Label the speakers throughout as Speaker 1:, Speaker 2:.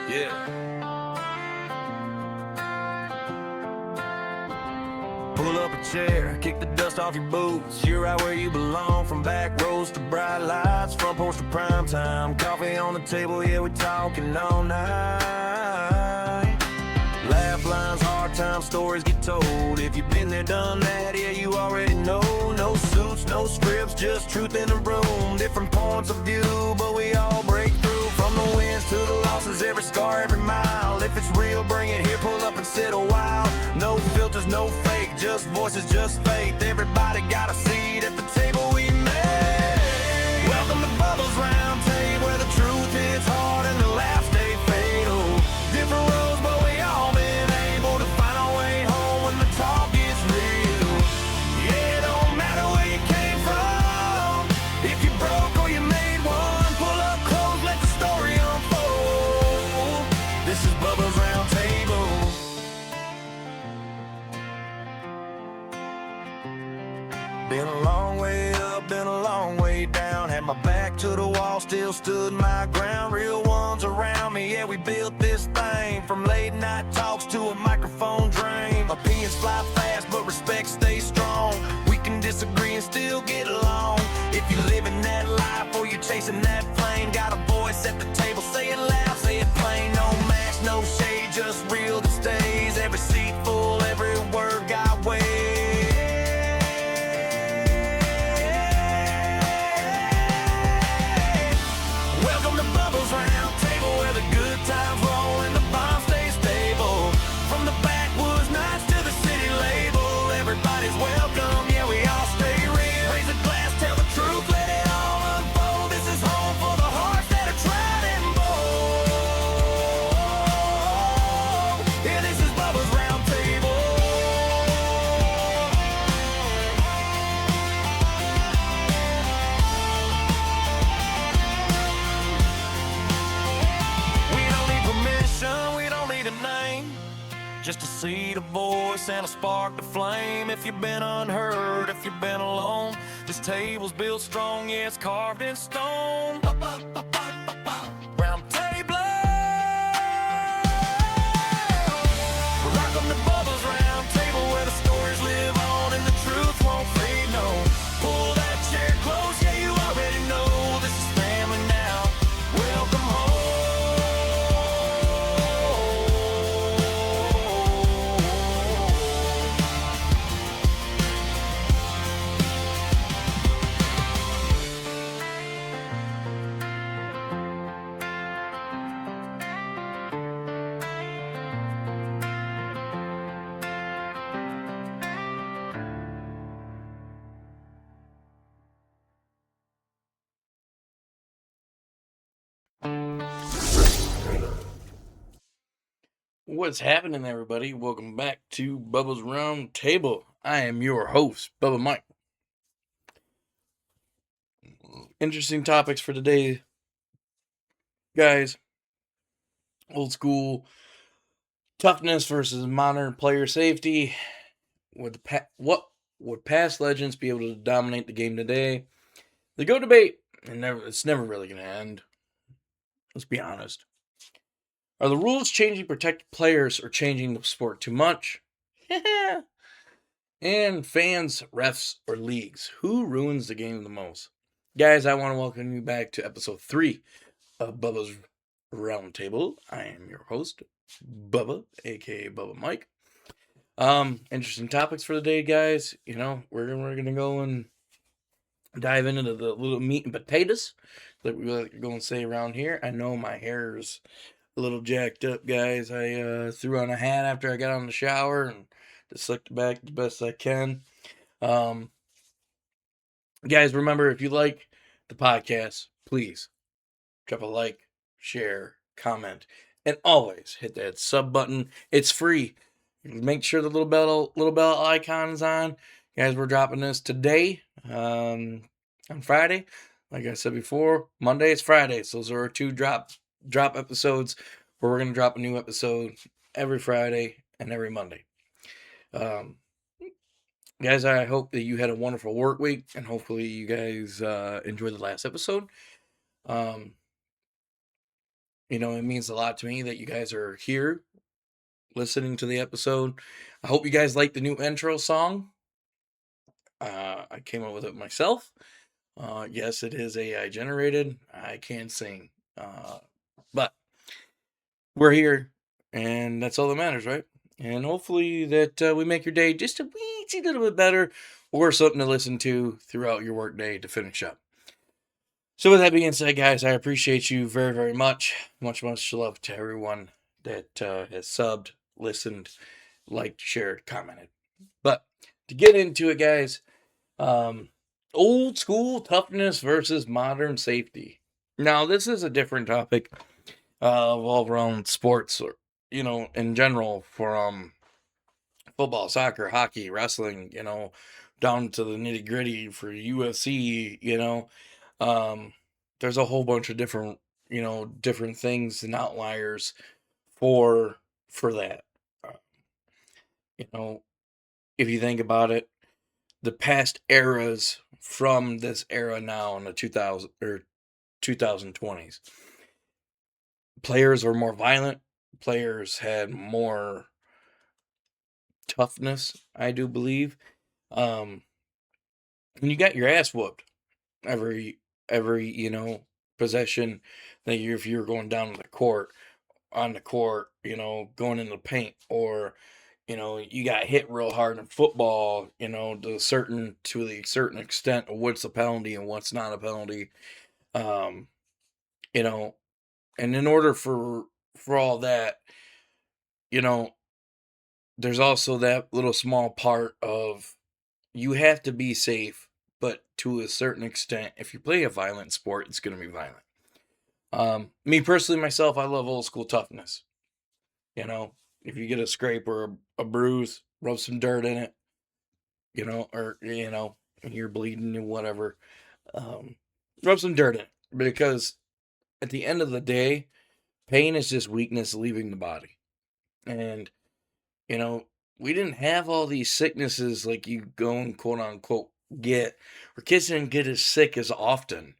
Speaker 1: Yeah. Pull up a chair, kick the dust off your boots. You're right where you belong, from back rows to bright lights, front porch to prime time. Coffee on the table, yeah, we talking all night. Laugh lines, hard times, stories get told. If you've been there, done that, yeah, you already know. No suits, no scripts, just truth in the room. Different points of view, but we all break through. From the wins to the losses, every scar, every mile. If it's real, bring it here, pull up and sit a while. No filters, no fake, just voices, just faith. Everybody got a seat at the table we made. Welcome to Bubba's Round Table, where the truth hits hard and the laughs stay fatal. Different roads, but we all been able to find our way home when the talk gets real. Yeah, it don't matter where you came from, if you broke or you made one. Pull up close, let the story unfold. This is Bubba's Round Table. Been a long way up, been a long way down. Had my back to the wall, still stood my ground. Real ones around me, yeah, we built this thing. From late night talks to a microphone drain. Opinions fly fast, but respect stays strong. We can disagree and still get along. If you're living that life or you're chasing that flame, got a voice at the table, say it loud, say it plain. No mask, no shade, just real that stays. Every seat full, every word got weight. Welcome to Bubba's Round Table, where the good times roll and the bomb stays stable. From the backwoods nights to the city label, everybody's welcome, yeah, we all stay real. Raise a glass, tell the truth, let it all unfold. This is home for the hearts that are tried and bold. Yeah, this is Bubba's Round Table. We don't need permission, we don't need a name, just a seed, a voice, and a spark to flame. If you've been unheard, if you've been alone, this table's built strong, yeah, it's carved in stone. Round table. Welcome to Bubba's Round Table, where the stories live on and the truth won't fade, no. Pull that chair close, yeah, you already know. This is family now, welcome home.
Speaker 2: What's happening, everybody? Welcome back to Bubba's Round Table. I am your host, Bubba Mike. Interesting topics for today, guys. Old school toughness versus modern player safety. What would past legends be able to dominate the game today? The GO debate, and it's never really going to end. Let's be honest. Are the rules changing protect players or changing the sport too much? And fans, refs, or leagues, who ruins the game the most? Guys, I want to welcome you back to episode 3 of Bubba's Roundtable. I am your host, Bubba, aka Bubba Mike. Interesting topics for the day, guys. You know, we're gonna go and dive into the little meat and potatoes that we like to go and say around here. I know my hair's a little jacked up, guys. I threw on a hat after I got out of the shower and just slicked it back the best I can. Guys, remember, if you like the podcast, please drop a like, share, comment, and always hit that sub button. It's free. Make sure the little bell icon is on. Guys, we're dropping this today on Friday. Like I said before, Monday is Friday. So those are our 2 drop episodes where we're going to drop a new episode every Friday and every Monday. Guys, I hope that you had a wonderful work week, and hopefully you guys enjoyed the last episode. it means a lot to me that you guys are here listening to the episode. I hope you guys like the new intro song. I came up with it myself. Yes, it is AI generated. I can't sing. But we're here, and that's all that matters, right? And hopefully that we make your day just a wee little bit better, or something to listen to throughout your workday to finish up. So with that being said, guys, I appreciate you very, very much. Much love to everyone that has subbed, listened, liked, shared, commented. But to get into it, guys, old school toughness versus modern safety. Now, this is a different topic, all around sports, or in general, from football, soccer, hockey, wrestling, down to the nitty gritty for UFC. There's a whole bunch of different, different things and outliers for that. Uh, you know, if you think about it, the past eras from this era now in the 2000 or 2020s, players were more violent. Players had more toughness, I do believe. And you got your ass whooped every possession that if you're going down to the court on the court, going in the paint, or you got hit real hard in football, to the certain extent of what's a penalty and what's not a penalty. um you know and in order for all that, you know there's also that little small part of you have to be safe, but to a certain extent, if you play a violent sport, it's going to be violent. Me personally, myself, I love old school toughness. If you get a scrape or a bruise, rub some dirt in it, or and you're bleeding or whatever, um, rub some dirt in it, because at the end of the day, pain is just weakness leaving the body. And you know, we didn't have all these sicknesses like you go and quote unquote get, or kids didn't get as sick as often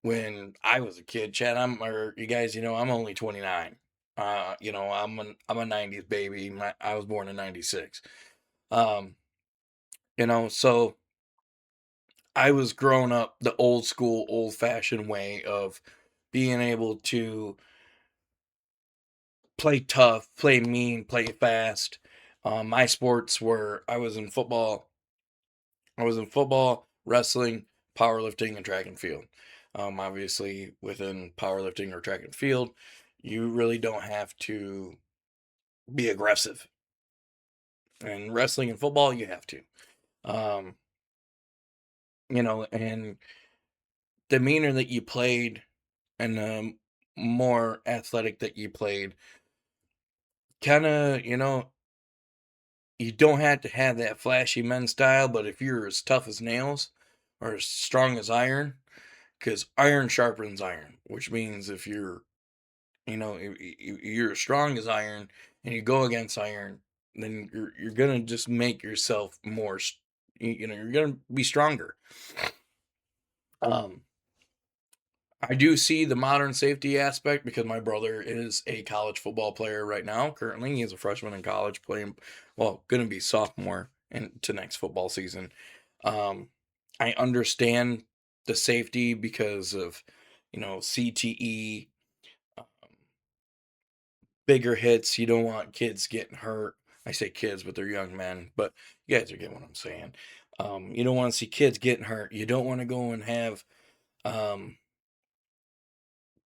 Speaker 2: when I was a kid. Chad, or you guys, I'm only 29. I'm a 90s baby. I was born in 96. Um, so I was growing up the old school, old fashioned way of being able to play tough, play mean, play fast. My sports were I was in football, wrestling, powerlifting, and track and field. Obviously, within powerlifting or track and field, you really don't have to be aggressive. And wrestling and football, you have to. Um, and the meaner that you played and the more athletic that you played, kind of, you don't have to have that flashy men style, but if you're as tough as nails or as strong as iron, because iron sharpens iron, which means if you're, if you're as strong as iron and you go against iron, then you're gonna just make yourself more, you're gonna be stronger. Um, I do see the modern safety aspect because my brother is a college football player right now. Currently, he's a freshman in college playing, well, going to be sophomore into next football season. I understand the safety because of, CTE, um, bigger hits. You don't want kids getting hurt. I say kids, but they're young men. But you guys are getting what I'm saying. You don't want to see kids getting hurt. You don't want to go and have um,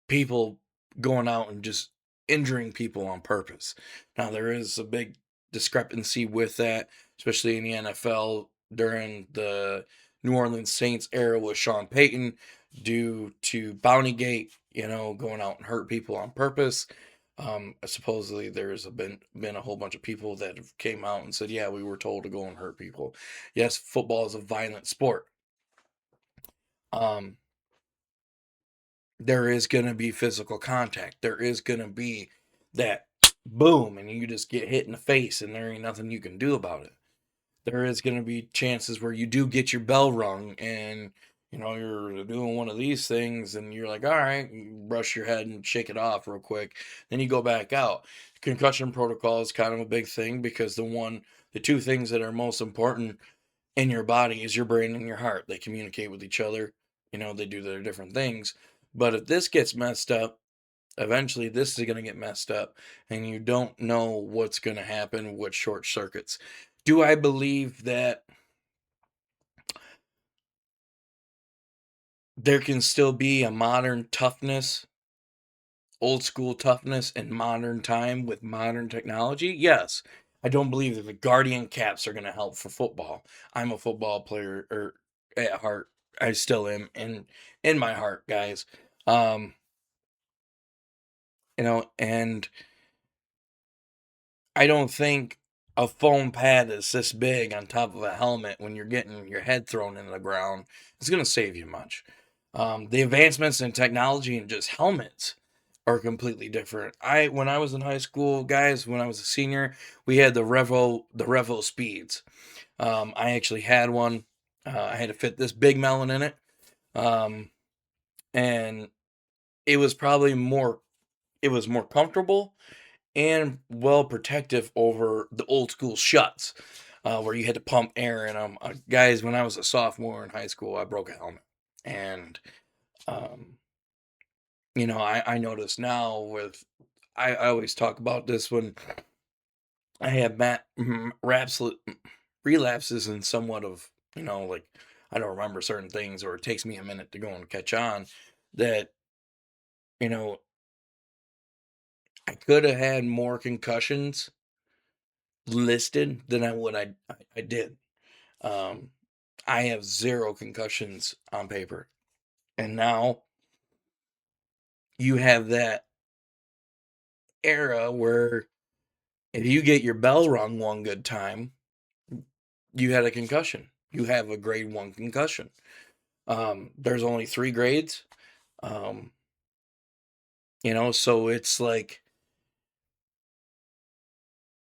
Speaker 2: people going out and just injuring people on purpose. Now, there is a big discrepancy with that, especially in the NFL during the New Orleans Saints era with Sean Payton, due to Bountygate, going out and hurt people on purpose. Supposedly there's been a whole bunch of people that have came out and said, yeah, we were told to go and hurt people. Yes, football is a violent sport. Um, there is going to be physical contact. There is going to be that boom, and you just get hit in the face, and there ain't nothing you can do about it. There is going to be chances where you do get your bell rung, and you're doing one of these things and you're like, all right, you brush your head and shake it off real quick. Then you go back out. Concussion protocol is kind of a big thing because the two things that are most important in your body is your brain and your heart. They communicate with each other. They do their different things. But if this gets messed up, eventually this is going to get messed up and you don't know what's going to happen with short circuits. Do I believe that there can still be a modern toughness, old school toughness in modern time with modern technology? Yes. I don't believe that the Guardian caps are going to help for football. I'm a football player or at heart. I still am in my heart, guys. Um, and I don't think a foam pad that's this big on top of a helmet when you're getting your head thrown into the ground is going to save you much. The advancements in technology and just helmets are completely different. When I was in high school, guys, when I was a senior, we had the Revo Speeds. I actually had one. I had to fit this big melon in it, um, and it was probably more. It was more comfortable and well protective over the old school shuts, where you had to pump air in them. Guys, when I was a sophomore in high school, I broke a helmet, and um, I notice now I always talk about this when I have relapses and somewhat of, like I don't remember certain things or it takes me a minute to go and catch on that, you know, I could have had more concussions listed than I did. Um, I have 0 concussions on paper. And now you have that era where if you get your bell rung one good time, you had a concussion. You have a grade 1 concussion. There's only 3 grades. Um, so it's like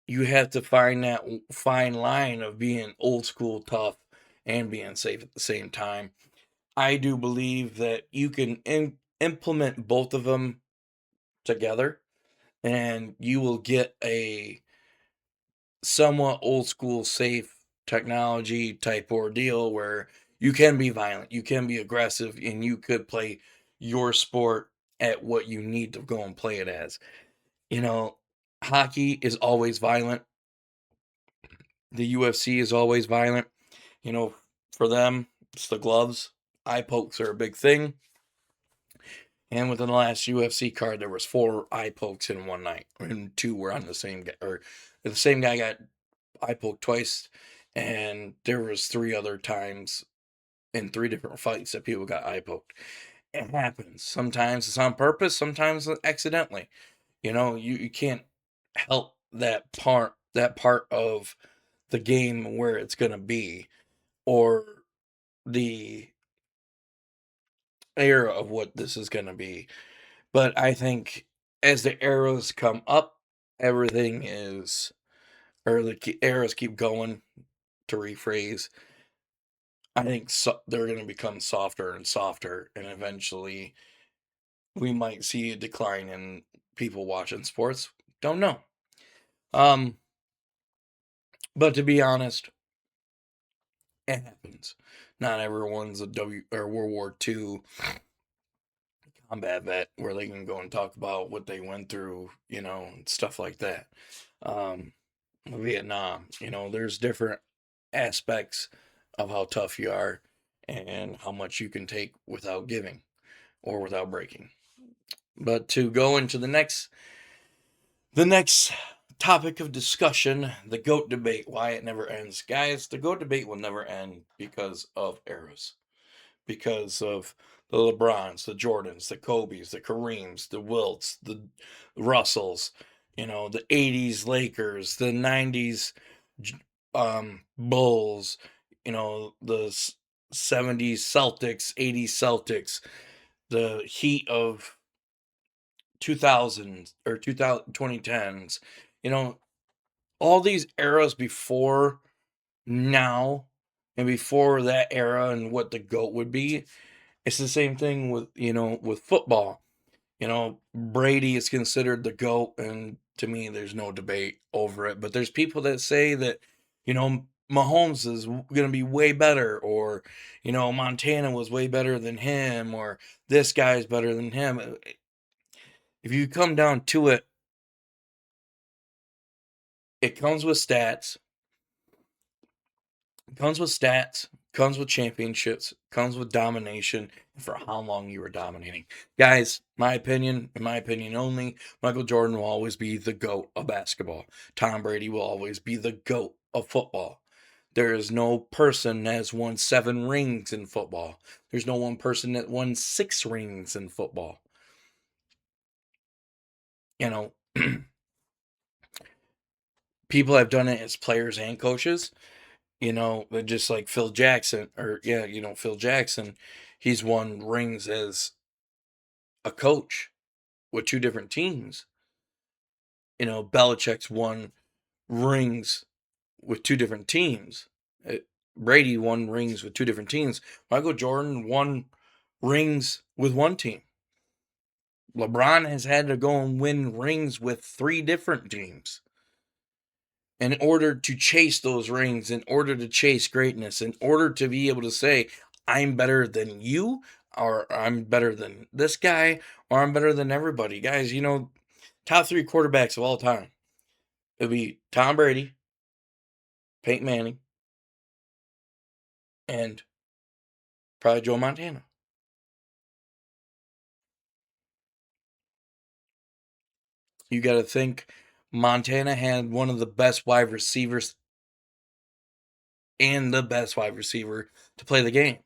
Speaker 2: you have to find that fine line of being old school tough and being safe at the same time. I do believe that you can implement both of them together and you will get a somewhat old school safe technology type ordeal where you can be violent, you can be aggressive, and you could play your sport at what you need to go and play it as. You know, Hockey is always violent. The UFC is always violent. You know, for them, it's the gloves. Eye pokes are a big thing. And within the last UFC card, there was 4 eye pokes in one night, and 2 were on the same guy, or the same guy got eye poked twice, and there was 3 other times in 3 different fights that people got eye poked. It happens. Sometimes it's on purpose, sometimes accidentally. You can't help that part of the game where it's gonna be, or the era of what this is gonna be. But I think as the eras come up, everything is, or the eras keep going, to rephrase. I think they're going to become softer and softer, and eventually we might see a decline in people watching sports. Don't know. Um, but to be honest, it happens. Not everyone's a World War II combat vet where they can go and talk about what they went through, and stuff like that. Um, Vietnam, there's different aspects of how tough you are and how much you can take without giving or without breaking. But to go into the next topic of discussion, the GOAT debate, why it never ends. Guys, the GOAT debate will never end because of eras. Because of the LeBrons, the Jordans, the Kobes, the Kareems, the Wilts, the Russells, the 80s Lakers, the 90s Bulls, the 70s Celtics, 80s Celtics, the heat of 2000s or 2010s, all these eras before now, and before that era and what the GOAT would be. It's the same thing with, with football. Brady is considered the GOAT, and to me, there's no debate over it. But there's people that say that, Mahomes is going to be way better, or, Montana was way better than him, or this guy's better than him. If you come down to it, it comes with stats, comes with championships, comes with domination, and for how long you were dominating. Guys, in my opinion only, Michael Jordan will always be the GOAT of basketball. Tom Brady will always be the GOAT of football. There is no person that has won 7 rings in football. There's no one person that won 6 rings in football. People have done it as players and coaches. Just like Phil Jackson, Phil Jackson, he's won rings as a coach with 2 different teams. Belichick's won rings with 2 different teams. Brady won rings with 2 different teams. Michael Jordan won rings with 1 team. LeBron has had to go and win rings with 3 different teams. In order to chase those rings, in order to chase greatness, in order to be able to say, I'm better than you, or I'm better than this guy, or I'm better than everybody. Guys, top 3 quarterbacks of all time. It would be Tom Brady, Peyton Manning, and probably Joe Montana. You got to think Montana had one of the best wide receivers and the best wide receiver to play the game.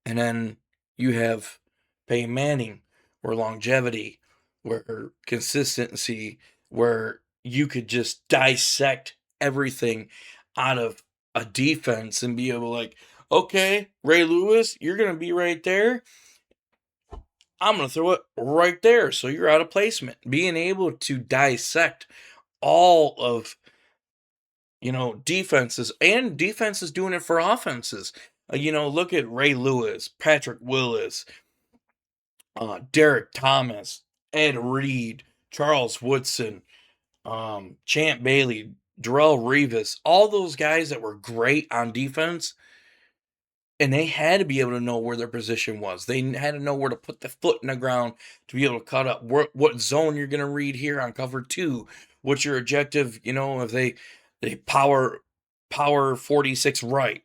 Speaker 2: And then you have Peyton Manning, where longevity, where consistency, where you could just dissect everything out of a defense and be able to, like, okay, Ray Lewis, you're going to be right there. I'm going to throw it right there. So you're out of placement. Being able to dissect all of, defenses, and defenses doing it for offenses. Look at Ray Lewis, Patrick Willis, Derek Thomas, Ed Reed, Charles Woodson, Champ Bailey, Darrell Revis, all those guys that were great on defense, and they had to be able to know where their position was. They had to know where to put the foot in the ground to be able to cut up what zone you're going to read here on cover 2. What's your objective? If they power 46 right,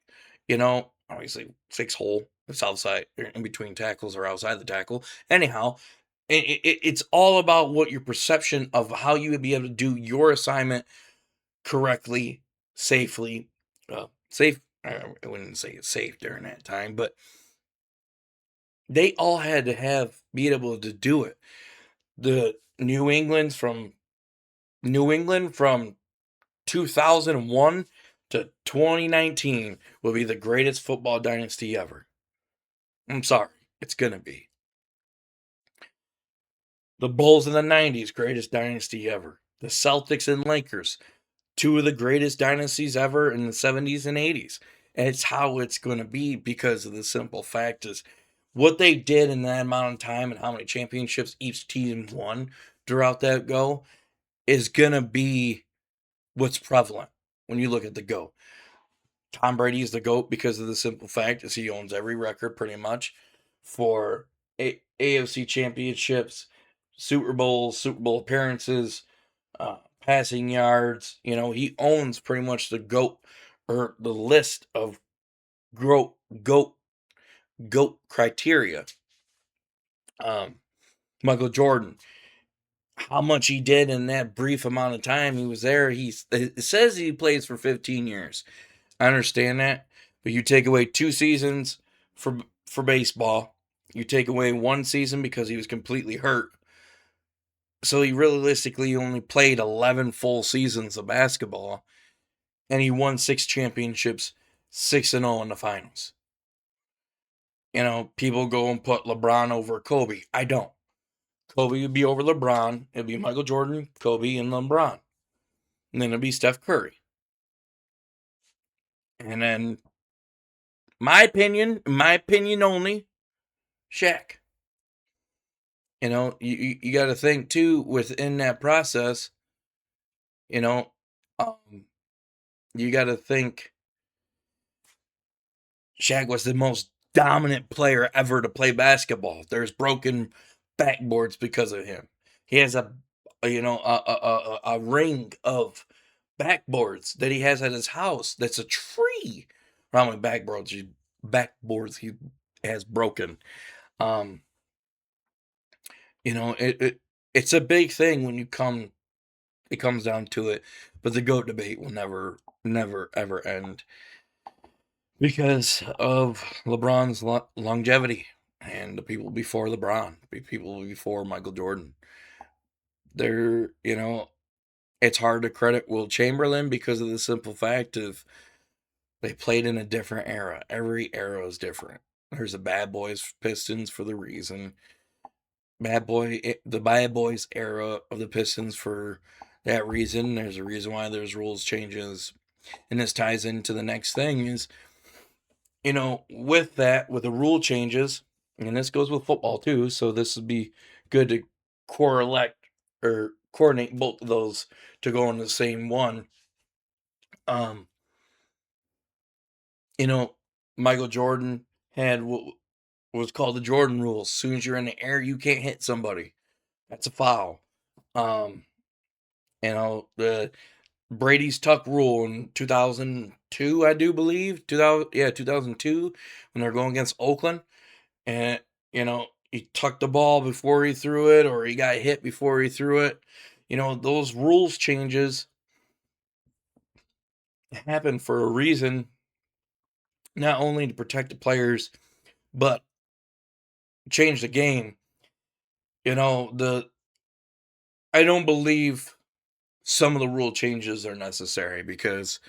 Speaker 2: obviously 6 hole, it's outside, in between tackles or outside the tackle. Anyhow, it's all about what your perception of how you would be able to do your assignment correctly, safely, safe. I wouldn't say it's safe during that time, but they all had to be able to do it. The New England from 2001 to 2019 will be the greatest football dynasty ever. I'm sorry, it's gonna be. The Bulls in the 90s, greatest dynasty ever. The Celtics and Lakers, 2 of the greatest dynasties ever in the 70s and 80s. And it's how it's going to be, because of the simple fact is what they did in that amount of time and how many championships each team won throughout that go is going to be what's prevalent when you look at the GOAT. Tom Brady is the GOAT because of the simple fact is he owns every record pretty much for AFC championships, Super Bowl appearances, passing yards. He owns pretty much the GOAT, or the list of GOAT criteria. Michael Jordan, how much he did in that brief amount of time he was there. It says he plays for 15 years. I understand that, but you take away 2 seasons for baseball. You take away 1 season because he was completely hurt. So he realistically only played 11 full seasons of basketball, and he won 6 championships, 6-0 in the finals. People go and put LeBron over Kobe. I don't. Kobe would be over LeBron. It'd be Michael Jordan, Kobe, and LeBron. And then it'd be Steph Curry. And then my opinion only, Shaq. You got to think too within that process. You know, um, you got to think Shaq was the most dominant player ever to play basketball. There's broken backboards because of him. He has a ring of backboards that he has at his house. That's a tree. How many backboards he has broken? Um, it's a big thing when it comes down to it. But the GOAT debate will never ever end because of LeBron's longevity and the people before LeBron, the people before Michael Jordan. It's hard to credit Will Chamberlain because of the simple fact of they played in a different era. Every era is different. There's a Bad Boys Pistons for the reason. The Bad Boys era of the Pistons for that reason. There's a reason why there's rules changes. And this ties into the next thing is, with the rule changes, and this goes with football too, so this would be good to correlate or coordinate both of those to go in the same one. Um, Michael Jordan had what was called the Jordan rules. As soon as you're in the air, you can't hit somebody. That's a foul. Um, the Brady's tuck rule in 2002, I do believe. 2002, when they're going against Oakland. And, he tucked the ball before he threw it, or he got hit before he threw it. Those rules changes happen for a reason, not only to protect the players, but change the game. I don't believe some of the rule changes are necessary because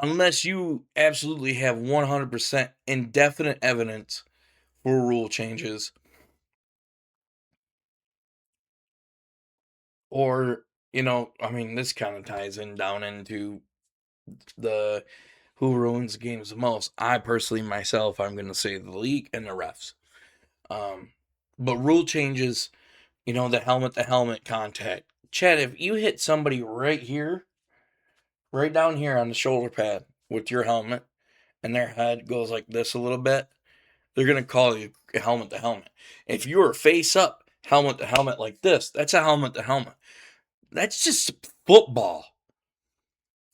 Speaker 2: unless you absolutely have 100% indefinite evidence for rule changes, or this kind of ties in down into the who ruins games the most. I personally myself, I'm going to say the league and the refs. But rule changes, the helmet to helmet contact. Chad, if you hit somebody right here, right down here on the shoulder pad with your helmet, and their head goes like this a little bit, they're going to call you helmet to helmet. If you are face up, helmet to helmet like this, that's a helmet to helmet. That's just football.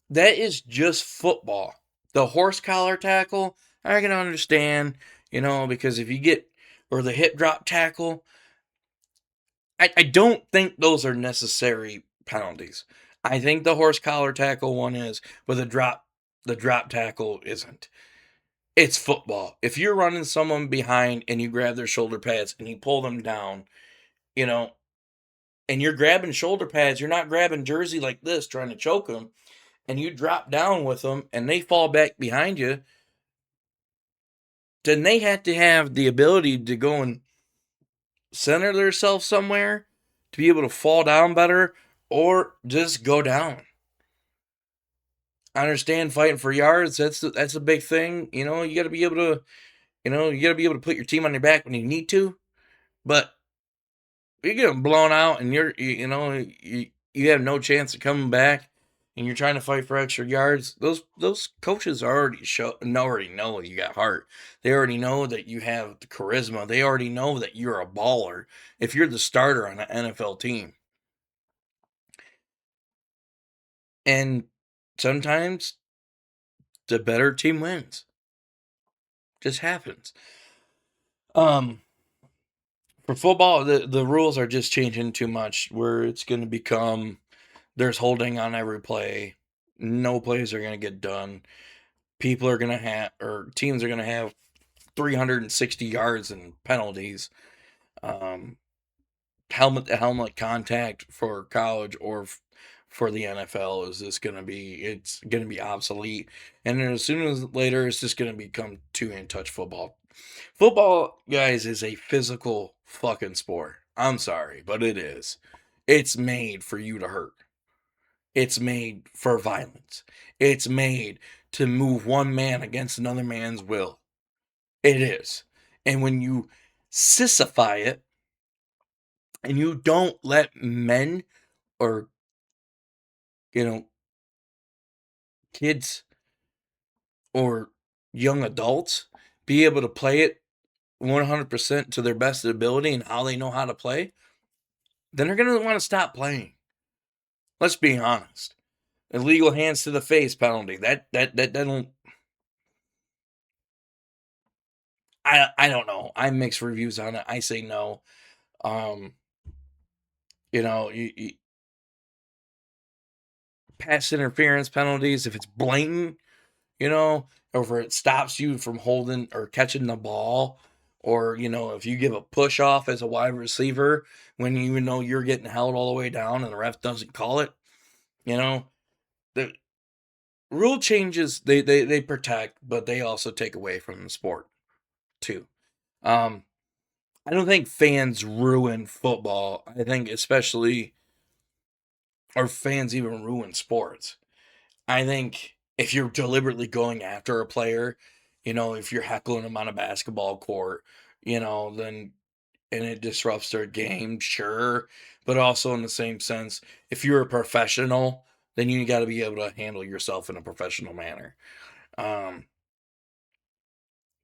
Speaker 2: That is just football. The horse collar tackle, I can understand, because if you get, or the hip drop tackle, I don't think those are necessary penalties. I think the horse collar tackle one is, but the drop tackle isn't. It's football. If you're running someone behind and you grab their shoulder pads and you pull them down, you know, and you're grabbing shoulder pads, you're not grabbing jersey like this trying to choke them, and you drop down with them and they fall back behind you, then they have to have the ability to go and center themselves somewhere to be able to fall down better or just go down. I understand fighting for yards. That's a big thing. You got to be able to, put your team on your back when you need to. But you get them blown out and you have no chance of coming back, and you're trying to fight for extra yards. Those coaches already know you got heart. They already know that you have the charisma. They already know that you're a baller if you're the starter on an NFL team. And sometimes the better team wins. Just happens. For football, the rules are just changing too much where it's going to become there's holding on every play. No plays are going to get done. People are going to have, or teams are going to have 360 yards and penalties. Helmet to helmet contact for college or for the NFL is just going to be obsolete. And then as soon as later, it's just going to become two-hand touch football. Football, guys, is a physical fucking sport. I'm sorry, but it is. It's made for you to hurt. It's made for violence. It's made to move one man against another man's will. It is. And when you sissify it and you don't let men or, you know, kids or young adults be able to play it 100% to their best ability and how they know how to play, then they're going to want to stop playing. Let's be honest. Illegal hands to the face penalty. That don't. I don't know. I mix reviews on it. I say no. You know, pass interference penalties, if it's blatant, you know, or if it stops you from holding or catching the ball, or, you know, if you give a push off as a wide receiver when you know you're getting held all the way down and the ref doesn't call it, you know, the rule changes, they protect, but they also take away from the sport too. I don't think fans ruin football. I think especially, or fans even ruin sports. I think if you're deliberately going after a player, you know, if you're heckling them on a basketball court, you know, then and it disrupts their game, sure. But also in the same sense, if you're a professional, then you got to be able to handle yourself in a professional manner. Um,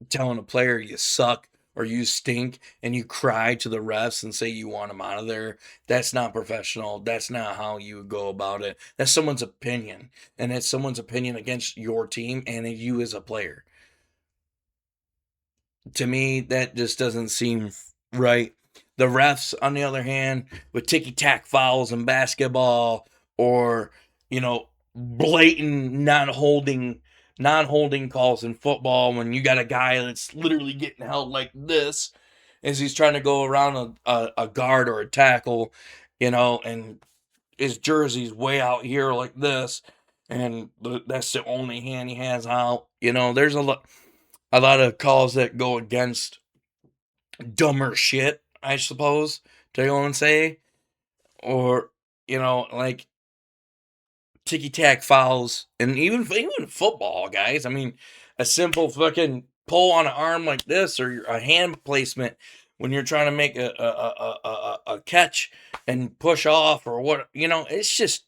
Speaker 2: Telling a player you suck or you stink and you cry to the refs and say you want them out of there, that's not professional. That's not how you go about it. That's someone's opinion, and it's someone's opinion against your team and you as a player. To me, that just doesn't seem right. The refs, on the other hand, with ticky-tack fouls in basketball, or, you know, blatant non-holding calls in football, when you got a guy that's literally getting held like this as he's trying to go around a guard or a tackle, you know, and his jersey's way out here like this, and that's the only hand he has out. You know, there's a lot of calls that go against dumber shit, I suppose, to go and say. Or, you know, like ticky tack fouls, and even football, guys. I mean, a simple fucking pull on an arm like this, or a hand placement when you're trying to make a catch and push off, or what, you know, it's just,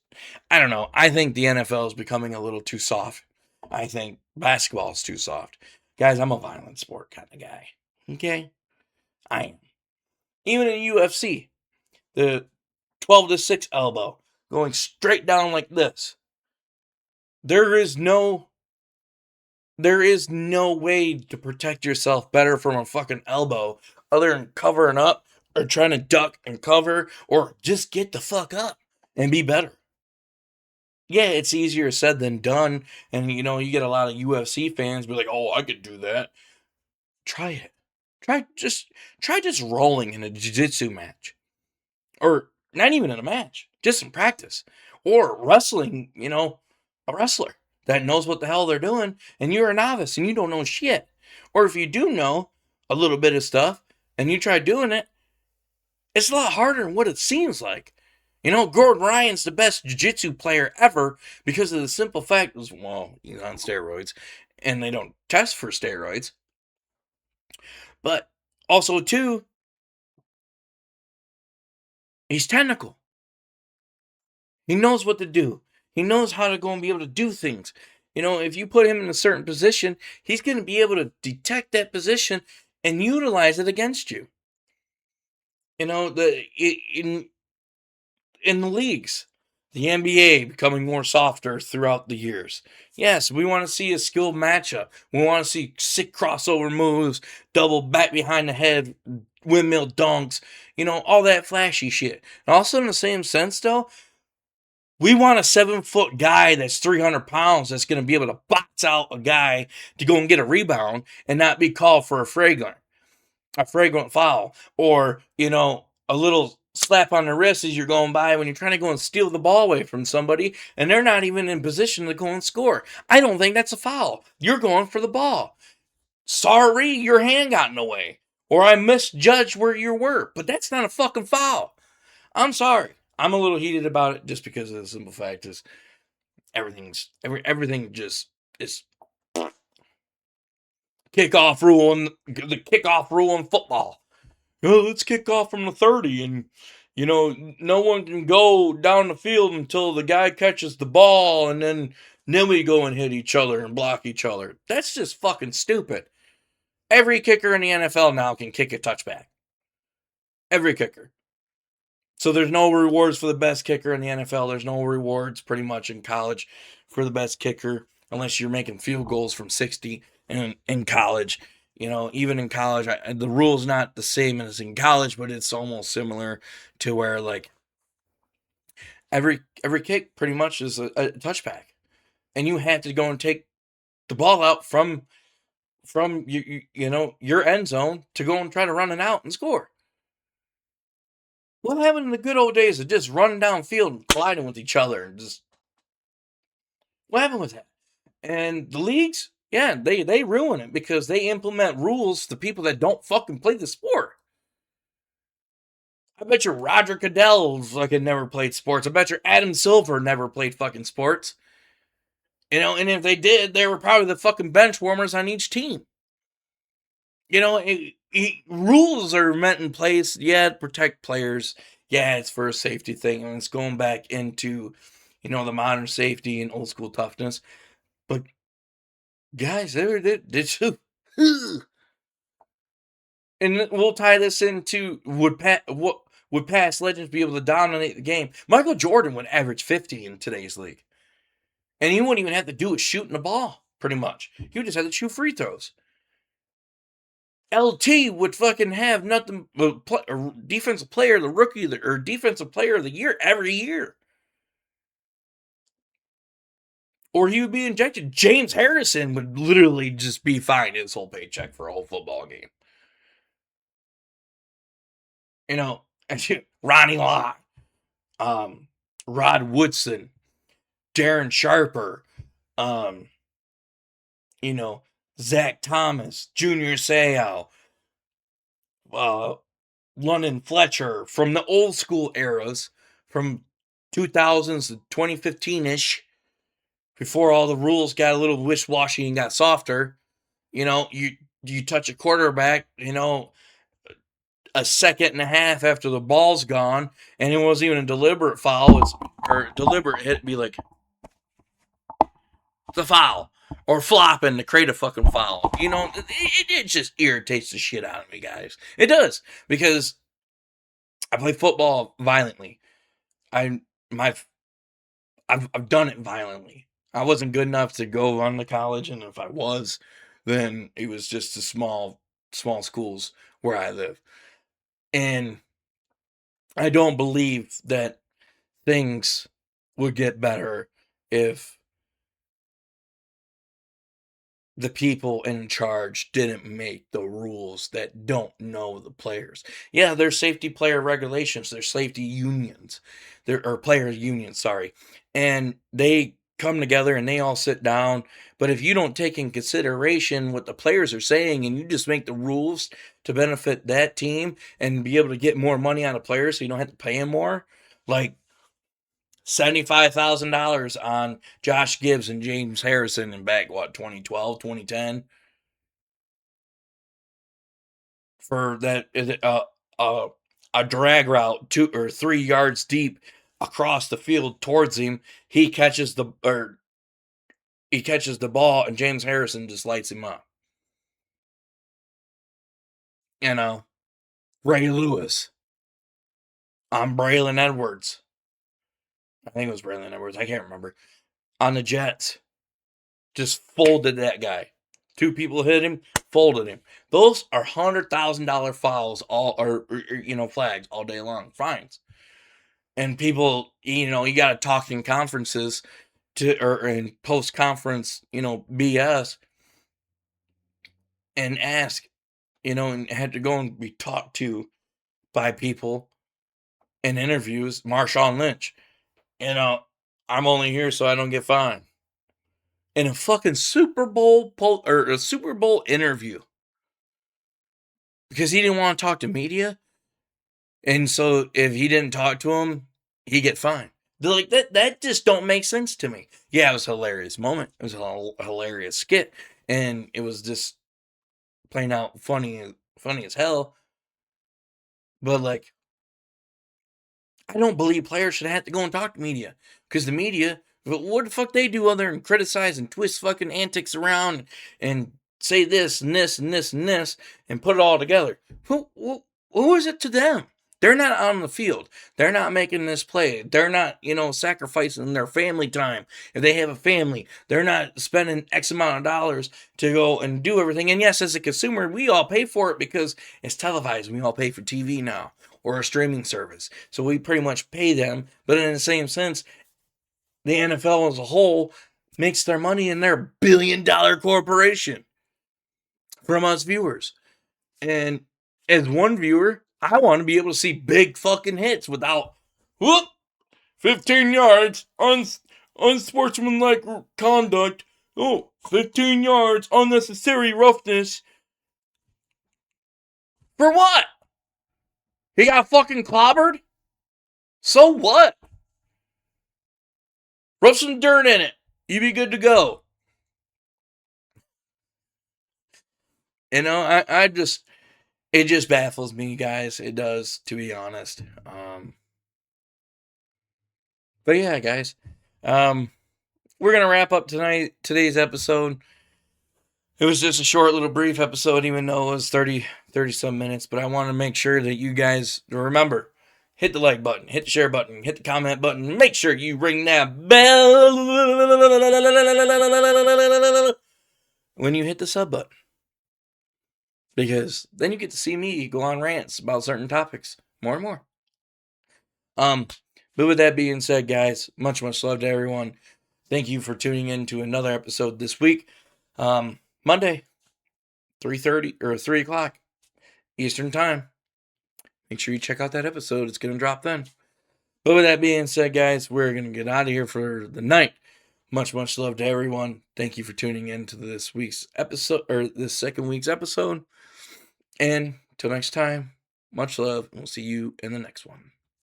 Speaker 2: I don't know. I think the NFL is becoming a little too soft. I think basketball is too soft. Guys, I'm a violent sport kind of guy. Okay? I am. Even in UFC, the 12-6 elbow going straight down like this. There is no way to protect yourself better from a fucking elbow other than covering up or trying to duck and cover, or just get the fuck up and be better. Yeah, it's easier said than done, and you know, you get a lot of UFC fans be like, "Oh, I could do that." Try it. Try just rolling in a jiu-jitsu match. Or not even in a match, just in practice. Or wrestling, you know, a wrestler that knows what the hell they're doing, and you're a novice and you don't know shit. Or if you do know a little bit of stuff and you try doing it, it's a lot harder than what it seems like. You know, Gordon Ryan's the best jiu-jitsu player ever because of the simple fact is, well, he's on steroids and they don't test for steroids. But also, too, he's technical. He knows what to do. He knows how to go and be able to do things. You know, if you put him in a certain position, he's going to be able to detect that position and utilize it against you. You know, in the leagues, the NBA becoming more softer throughout the years. Yes, we want to see a skilled matchup. We want to see sick crossover moves, double back behind the head, windmill dunks, you know, all that flashy shit. And also in the same sense, though, we want a 7-foot guy that's 300 pounds that's going to be able to box out a guy to go and get a rebound and not be called for a fragrant foul, or, you know, a little slap on the wrist as you're going by when you're trying to go and steal the ball away from somebody and they're not even in position to go and score. I don't think that's a foul. You're going for the ball. Sorry, your hand got in the way, or I misjudged where you were, but that's not a fucking foul. I'm sorry. I'm a little heated about it just because of the simple fact is everything just is kickoff rule in the kickoff rule in football. Let's kick off from the 30 and no one can go down the field until the guy catches the ball and then we go and hit each other and block each other. That's just fucking stupid. Every kicker in the NFL now can kick a touchback. Every kicker. So there's no rewards for the best kicker in the NFL. There's no rewards pretty much in college for the best kicker unless you're making field goals from 60 in college. Even in college, the rule's not the same as in college, but it's almost similar to where like every kick pretty much is a touchback, and you have to go and take the ball out from your end zone to go and try to run it out and score. What happened in the good old days of just running downfield and colliding with each other and just what happened with that? And the leagues, yeah, they ruin it because they implement rules to people that don't fucking play the sport. I bet you Roger Goodell fucking never played sports. I bet you Adam Silver never played fucking sports. And if they did, they were probably the fucking bench warmers on each team. Rules are meant in place, yeah, to protect players. Yeah, it's for a safety thing, and it's going back into, the modern safety and old school toughness. But guys, and we'll tie this into would past legends be able to dominate the game? Michael Jordan would average 50 in today's league, and he wouldn't even have to do it shooting the ball. Pretty much, he would just have to shoot free throws. LT would fucking have nothing but defensive player of the rookie or defensive player of the year every year. Or he would be injected. James Harrison would literally just be fine his whole paycheck for a whole football game. Ronnie Lott, Rod Woodson, Darren Sharper, Zach Thomas, Junior Seau, London Fletcher from the old school eras, from 2000s to 2015-ish, before all the rules got a little wish-washy and got softer. You touch a quarterback, a second and a half after the ball's gone, and it wasn't even a deliberate foul, or deliberate hit, be like, it's a foul. Or flopping to create a fucking foul. It just irritates the shit out of me, guys. It does. Because I play football violently. I've done it violently. I wasn't good enough to go on to college, and if I was, then it was just the small schools where I live. And I don't believe that things would get better if the people in charge didn't make the rules that don't know the players. Yeah, there's safety player regulations, there's safety unions, there are player unions, sorry. And they come together and they all sit down. But if you don't take in consideration what the players are saying and you just make the rules to benefit that team and be able to get more money out of players so you don't have to pay them more, like $75,000 on Josh Gibbs and James Harrison in back, 2012, 2010? For that, a drag route 2 or 3 yards deep across the field towards him. He catches the ball, and James Harrison just lights him up. Ray Lewis. I'm Braylon Edwards. I think it was Braylon Edwards. I can't remember. On the Jets. Just folded that guy. 2 people hit him, folded him. Those are $100,000 fouls, flags all day long, fines. And people, you got to talk in conferences or in post-conference, BS, and ask, and had to go and be talked to by people in interviews. Marshawn Lynch, I'm only here so I don't get fined. In a fucking Super Bowl or a Super Bowl interview, because he didn't want to talk to media, and so if he didn't talk to him, he'd get fined. They're like, that just don't make sense to me. Yeah, it was a hilarious moment. It was a hilarious skit, and it was just playing out funny as hell. But like, I don't believe players should have to go and talk to media, because the media, what the fuck they do other than criticize and twist fucking antics around and say this and this and this and this and put it all together. Who is it to them? They're not on the field. They're not making this play. They're not, sacrificing their family time. If they have a family, they're not spending X amount of dollars to go and do everything. And yes, as a consumer, we all pay for it because it's televised. We all pay for TV now or a streaming service. So we pretty much pay them. But in the same sense, the NFL as a whole makes their money in their billion-dollar corporation from us viewers. And as one viewer, I want to be able to see big fucking hits without, 15 yards, unsportsmanlike conduct, 15 yards, unnecessary roughness. For what? He got fucking clobbered? So what? Rub some dirt in it. You be good to go. It just baffles me, guys. It does, to be honest. But yeah, guys. We're going to wrap up today's episode. It was just a short little brief episode, even though it was 30 some minutes. But I want to make sure that you guys remember, hit the like button, hit the share button, hit the comment button. Make sure you ring that bell when you hit the sub button. Because then you get to see me go on rants about certain topics more and more. But with that being said, guys, much love to everyone. Thank you for tuning in to another episode this week. Monday, 3:30 or 3 o'clock Eastern Time. Make sure you check out that episode. It's going to drop then. But with that being said, guys, we're going to get out of here for the night. Much love to everyone. Thank you for tuning in to this week's episode, or this second week's episode. And till next time, much love, and we'll see you in the next one.